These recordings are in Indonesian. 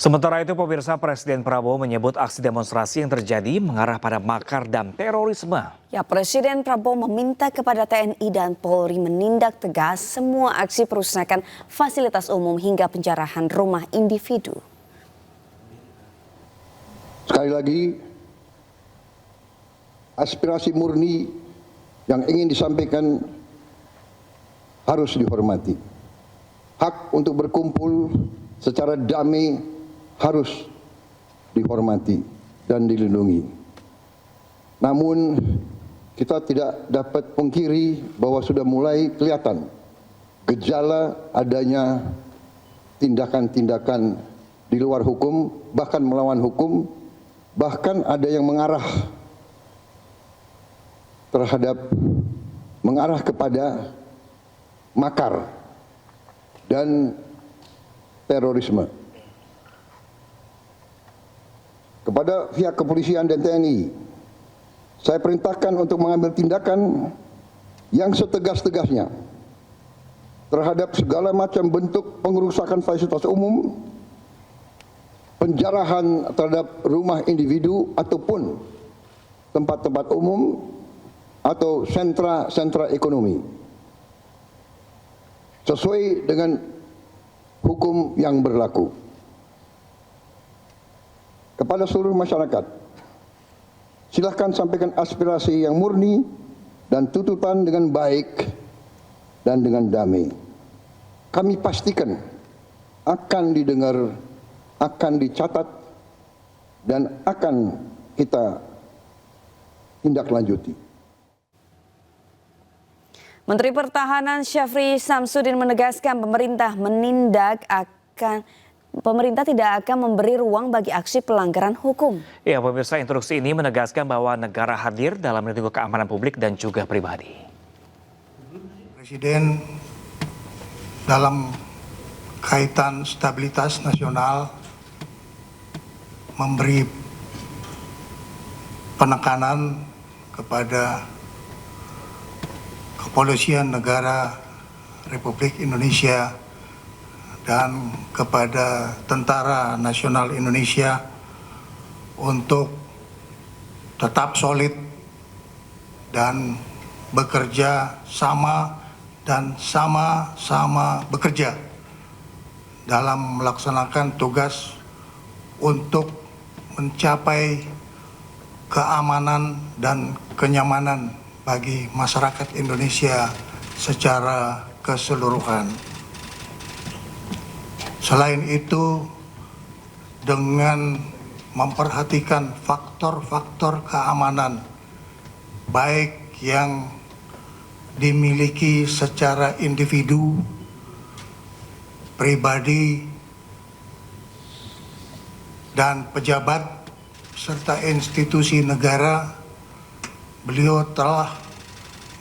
Sementara itu, pemirsa, Presiden Prabowo menyebut aksi demonstrasi yang terjadi mengarah pada makar dan terorisme. Ya, Presiden Prabowo meminta kepada TNI dan Polri menindak tegas semua aksi perusakan fasilitas umum hingga penjarahan rumah individu. Sekali lagi, aspirasi murni yang ingin disampaikan harus dihormati. Hak untuk berkumpul secara damai harus dihormati dan dilindungi. Namun kita tidak dapat pungkiri bahwa sudah mulai kelihatan gejala adanya tindakan-tindakan di luar hukum, bahkan melawan hukum, bahkan ada yang mengarah kepada makar dan terorisme. Kepada pihak kepolisian dan TNI, saya perintahkan untuk mengambil tindakan yang setegas-tegasnya terhadap segala macam bentuk pengerusakan fasilitas umum, penjarahan terhadap rumah individu ataupun tempat-tempat umum atau sentra-sentra ekonomi, sesuai dengan hukum yang berlaku. Kepada seluruh masyarakat, silahkan sampaikan aspirasi yang murni dan tuntutan dengan baik dan dengan damai. Kami pastikan akan didengar, akan dicatat, dan akan kita tindak lanjuti. Menteri Pertahanan Syafri Samsudin menegaskan pemerintah tidak akan memberi ruang bagi aksi pelanggaran hukum. Ya, pemirsa, instruksi ini menegaskan bahwa negara hadir dalam melindungi keamanan publik dan juga pribadi. Presiden dalam kaitan stabilitas nasional memberi penekanan kepada Kepolisian Negara Republik Indonesia dan kepada Tentara Nasional Indonesia untuk tetap solid dan bekerja sama dan sama-sama bekerja dalam melaksanakan tugas untuk mencapai keamanan dan kenyamanan bagi masyarakat Indonesia secara keseluruhan. Selain itu, dengan memperhatikan faktor-faktor keamanan, baik yang dimiliki secara individu, pribadi, dan pejabat, serta institusi negara, beliau telah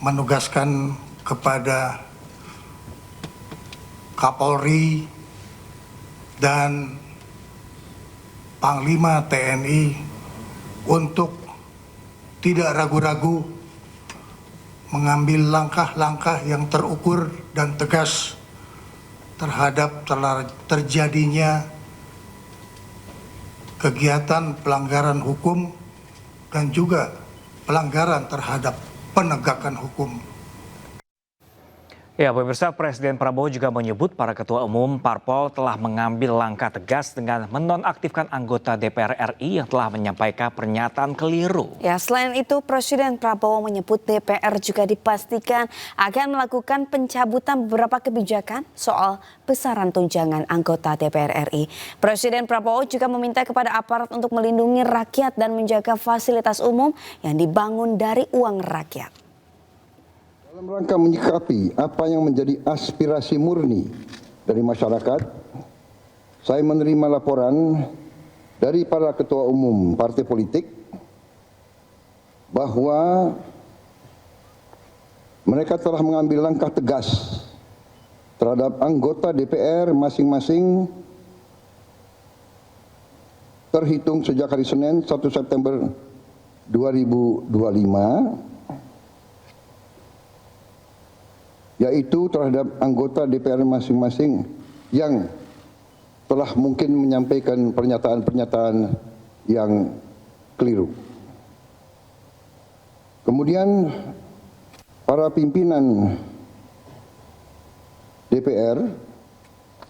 menugaskan kepada Kapolri dan Panglima TNI untuk tidak ragu-ragu mengambil langkah-langkah yang terukur dan tegas terhadap terjadinya kegiatan pelanggaran hukum dan juga pelanggaran terhadap penegakan hukum. Ya, pemirsa, Presiden Prabowo juga menyebut para ketua umum parpol telah mengambil langkah tegas dengan menonaktifkan anggota DPR RI yang telah menyampaikan pernyataan keliru. Ya, selain itu Presiden Prabowo menyebut DPR juga dipastikan akan melakukan pencabutan beberapa kebijakan soal besaran tunjangan anggota DPR RI. Presiden Prabowo juga meminta kepada aparat untuk melindungi rakyat dan menjaga fasilitas umum yang dibangun dari uang rakyat. Dalam rangka menyikapi apa yang menjadi aspirasi murni dari masyarakat, saya menerima laporan dari para ketua umum partai politik bahwa mereka telah mengambil langkah tegas terhadap anggota DPR masing-masing terhitung sejak hari Senin 1 September 2025, yaitu terhadap anggota DPR masing-masing yang telah mungkin menyampaikan pernyataan-pernyataan yang keliru. Kemudian para pimpinan DPR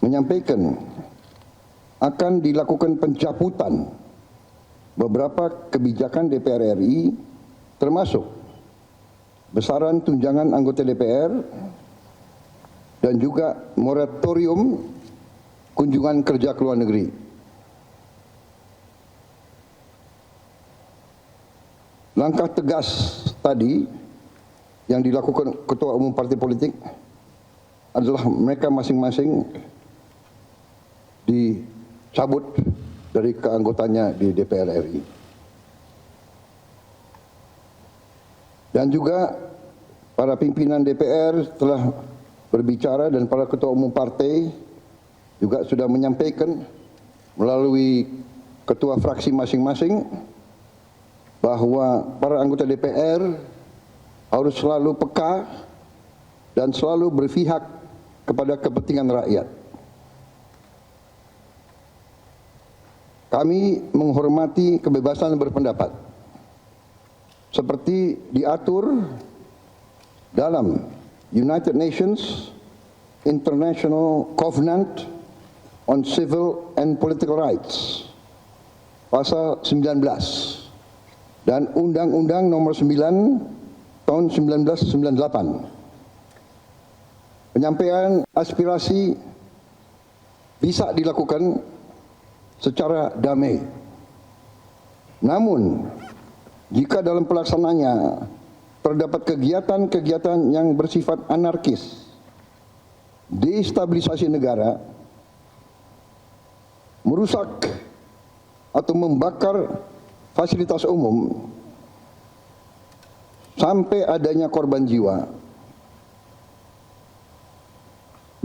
menyampaikan akan dilakukan pencabutan beberapa kebijakan DPR RI, termasuk besaran tunjangan anggota DPR dan juga moratorium kunjungan kerja ke luar negeri. Langkah tegas tadi yang dilakukan ketua umum partai politik adalah mereka masing-masing dicabut dari keanggotaannya di DPR RI. Dan juga para pimpinan DPR telah berbicara dan para ketua umum partai juga sudah menyampaikan melalui ketua fraksi masing-masing bahwa para anggota DPR harus selalu peka dan selalu berpihak kepada kepentingan rakyat. Kami menghormati kebebasan berpendapat seperti diatur dalam United Nations International Covenant on Civil and Political Rights pasal 19 dan Undang-Undang nomor 9 tahun 1998. Penyampaian aspirasi bisa dilakukan secara damai. Namun, jika dalam pelaksananya terdapat kegiatan-kegiatan yang bersifat anarkis, destabilisasi negara, merusak atau membakar fasilitas umum, sampai adanya korban jiwa,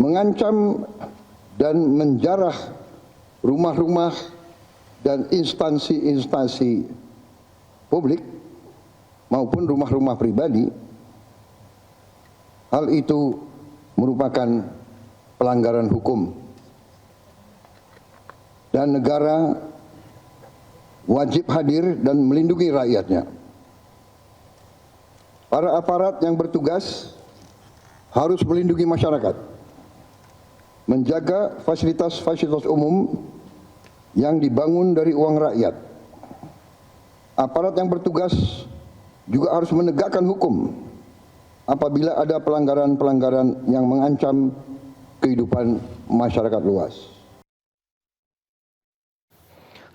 mengancam dan menjarah rumah-rumah dan instansi-instansi publik maupun rumah-rumah pribadi, hal itu merupakan pelanggaran hukum dan negara wajib hadir dan melindungi rakyatnya. Para aparat yang bertugas harus melindungi masyarakat, menjaga fasilitas-fasilitas umum yang dibangun dari uang rakyat. Aparat yang bertugas juga harus menegakkan hukum apabila ada pelanggaran-pelanggaran yang mengancam kehidupan masyarakat luas.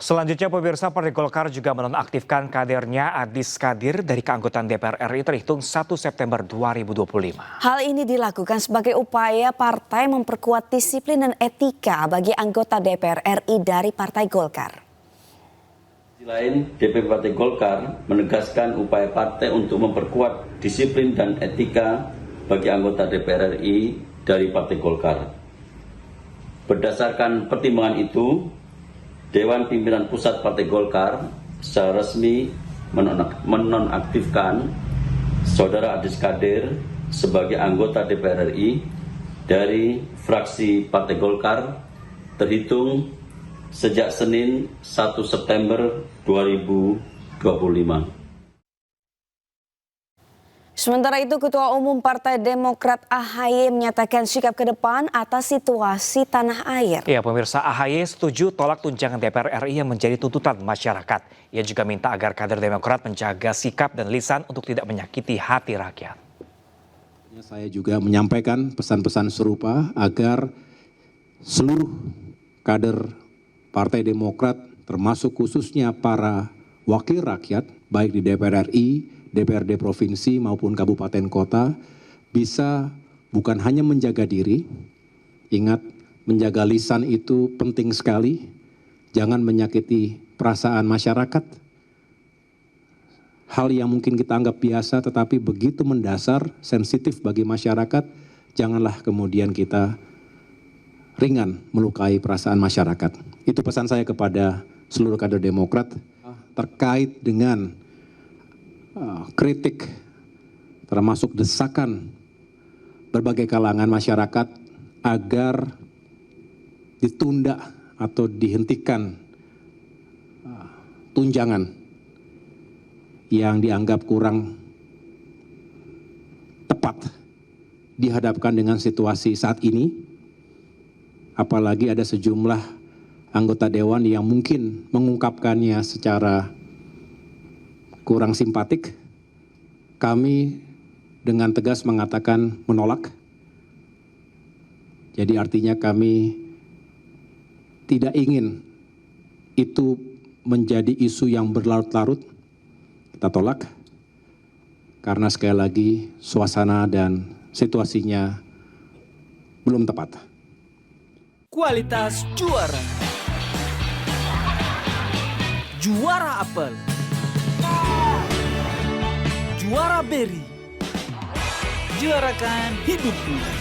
Selanjutnya pemirsa, Partai Golkar juga menonaktifkan kadernya Adis Kadir dari keanggotaan DPR RI terhitung 1 September 2025. Hal ini dilakukan sebagai upaya partai memperkuat disiplin dan etika bagi anggota DPR RI dari Partai Golkar. Di lain, DPP Partai Golkar menegaskan upaya partai untuk memperkuat disiplin dan etika bagi anggota DPR RI dari Partai Golkar. Berdasarkan pertimbangan itu, Dewan Pimpinan Pusat Partai Golkar secara resmi menonaktifkan Saudara Adis Kadir sebagai anggota DPR RI dari fraksi Partai Golkar terhitung sejak Senin 1 September 2025. Sementara itu, Ketua Umum Partai Demokrat AHY menyatakan sikap ke depan atas situasi tanah air. Ya, pemirsa, AHY setuju tolak tunjangan DPR RI yang menjadi tuntutan masyarakat. Ia juga minta agar kader Demokrat menjaga sikap dan lisan untuk tidak menyakiti hati rakyat. Saya juga menyampaikan pesan-pesan serupa agar seluruh kader Partai Demokrat, termasuk khususnya para wakil rakyat, baik di DPR RI, DPRD provinsi maupun kabupaten kota, bisa bukan hanya menjaga diri, ingat menjaga lisan itu penting sekali, jangan menyakiti perasaan masyarakat. Hal yang mungkin kita anggap biasa tetapi begitu mendasar, sensitif bagi masyarakat, janganlah kemudian kita ringan melukai perasaan masyarakat. Itu pesan saya kepada seluruh kader Demokrat terkait dengan kritik, termasuk desakan berbagai kalangan masyarakat agar ditunda atau dihentikan tunjangan yang dianggap kurang tepat dihadapkan dengan situasi saat ini, apalagi ada sejumlah anggota dewan yang mungkin mengungkapkannya secara kurang simpatik, kami dengan tegas mengatakan menolak. Jadi artinya kami tidak ingin itu menjadi isu yang berlarut-larut. Kita tolak karena sekali lagi suasana dan situasinya belum tepat. Kualitas juara. Juara apel. Juara beri. Juarakan hidupku.